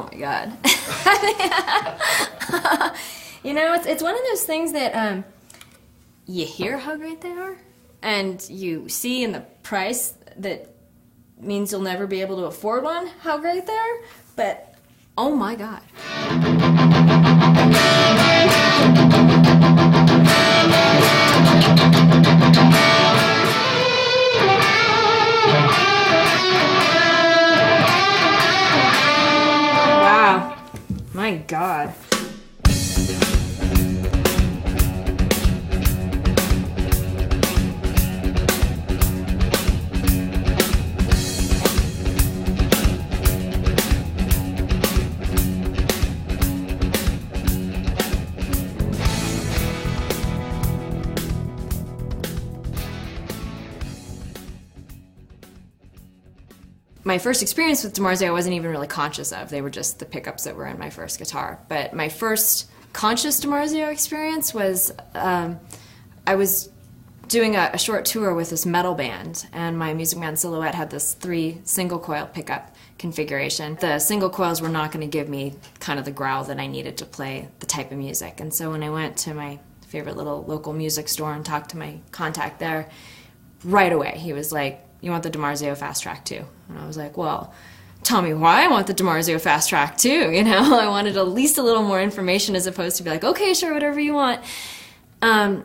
Oh my God. You know, it's one of those things that you hear how great they are, and you see in the price that means you'll never be able to afford one how great they are, but oh my God. Wow. My God. My first experience with DiMarzio I wasn't even really conscious of. They were just the pickups that were in my first guitar. But my first conscious DiMarzio experience was I was doing a short tour with this metal band, and my Music Man Silhouette had this 3 single coil pickup configuration. The single coils were not going to give me kind of the growl that I needed to play the type of music. And so when I went to my favorite little local music store and talked to my contact there, right away he was like, "You want the DiMarzio Fast Track too?" And I was like, "Well, tell me why I want the DiMarzio Fast Track too." You know, I wanted at least a little more information as opposed to be like, "Okay, sure, whatever you want." And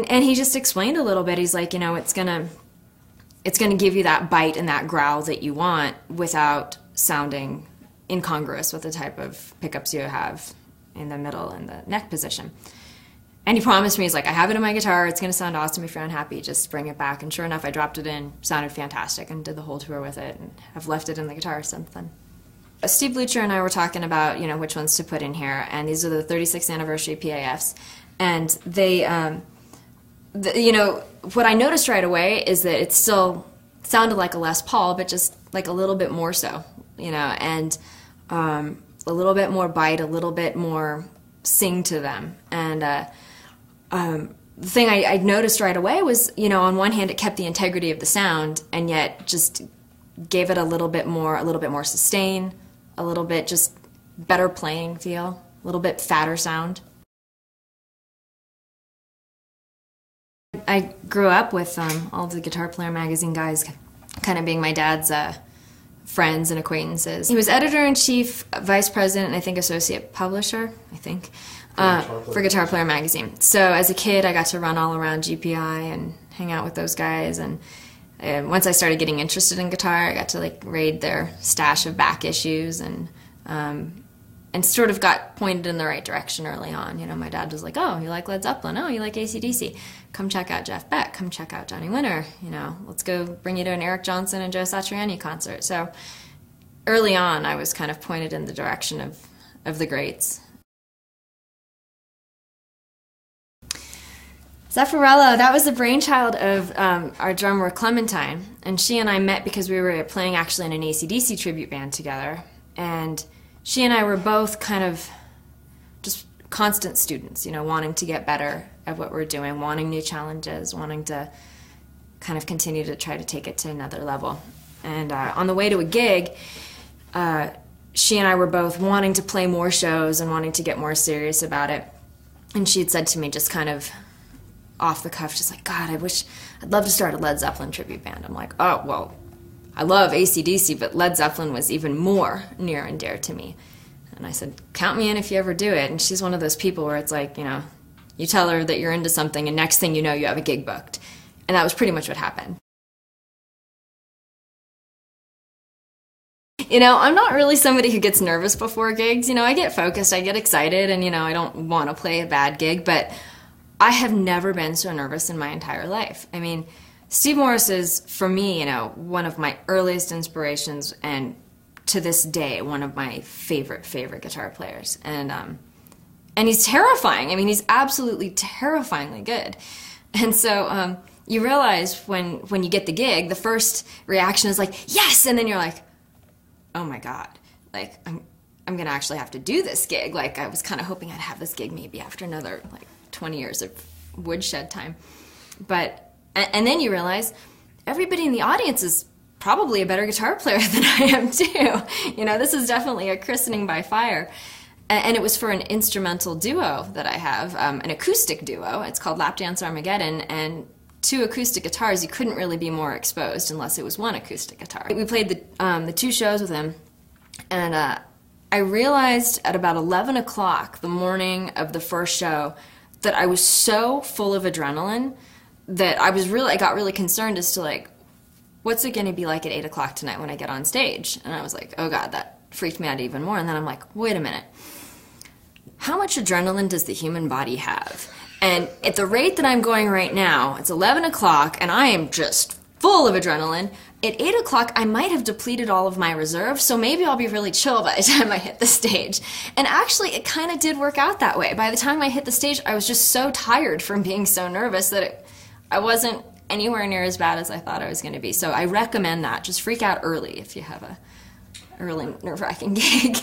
he just explained a little bit. He's like, you know, it's gonna give you that bite and that growl that you want without sounding incongruous with the type of pickups you have in the middle and the neck position. And he promised me, he's like, "I have it in my guitar, it's going to sound awesome if you're unhappy, just bring it back." And sure enough, I dropped it in, sounded fantastic, and did the whole tour with it, and I've left it in the guitar since then. Steve Blucher and I were talking about, you know, which ones to put in here, and these are the 36th anniversary PAFs. And they, you know, what I noticed right away is that it still sounded like a Les Paul, but just like a little bit more so, you know, and a little bit more bite, a little bit more sing to them. And the thing I noticed right away was, you know, on one hand it kept the integrity of the sound, and yet just gave it a little bit more sustain, a little bit just better playing feel, a little bit fatter sound. I grew up with all the Guitar Player magazine guys kind of being my dad's friends and acquaintances. He was editor-in-chief, vice president, and I think associate publisher, for Guitar Player magazine. So as a kid, I got to run all around GPI and hang out with those guys. And once I started getting interested in guitar, I got to like raid their stash of back issues and sort of got pointed in the right direction early on. You know, my dad was like, "Oh, you like Led Zeppelin? Oh, you like AC/DC? Come check out Jeff Beck. Come check out Johnny Winter. You know, let's go bring you to an Eric Johnson and Joe Satriani concert." So early on, I was kind of pointed in the direction of the greats. Zepharello, that was the brainchild of our drummer Clementine, and she and I met because we were playing actually in an AC/DC tribute band together, and she and I were both kind of just constant students, you know, wanting to get better at what we're doing, wanting new challenges, wanting to kind of continue to try to take it to another level. And on the way to a gig, she and I were both wanting to play more shows and wanting to get more serious about it, and she had said to me just kind of off the cuff, just like, "God, I'd love to start a Led Zeppelin tribute band." I'm like, "Oh, well, I love AC/DC, but Led Zeppelin was even more near and dear to me." And I said, "Count me in if you ever do it." And she's one of those people where it's like, you know, you tell her that you're into something and next thing you know, you have a gig booked. And that was pretty much what happened. You know, I'm not really somebody who gets nervous before gigs. You know, I get focused, I get excited, and, you know, I don't want to play a bad gig, but I have never been so nervous in my entire life. I mean, Steve Morris is, for me, you know, one of my earliest inspirations, and to this day, one of my favorite guitar players. And he's terrifying. I mean, he's absolutely terrifyingly good. And so you realize when you get the gig, the first reaction is like, "Yes!" And then you're like, "Oh my God, like, I'm gonna actually have to do this gig." Like, I was kind of hoping I'd have this gig maybe after another, like, 20 years of woodshed time. But, and then you realize everybody in the audience is probably a better guitar player than I am too. You know, this is definitely a christening by fire. And it was for an instrumental duo that I have, an acoustic duo. It's called Lap Dance Armageddon, and two acoustic guitars, you couldn't really be more exposed unless it was one acoustic guitar. We played the 2 shows with him, and I realized at about 11 o'clock the morning of the first show that I was so full of adrenaline that I got really concerned as to, like, what's it going to be like at 8 o'clock tonight when I get on stage? And I was like, oh God, that freaked me out even more. And then I'm like, wait a minute. How much adrenaline does the human body have? And at the rate that I'm going right now, it's 11 o'clock and I am just full of adrenaline. At 8 o'clock, I might have depleted all of my reserve, so maybe I'll be really chill by the time I hit the stage. And actually, it kind of did work out that way. By the time I hit the stage, I was just so tired from being so nervous that I wasn't anywhere near as bad as I thought I was going to be. So I recommend that. Just freak out early if you have a early nerve-wracking gig.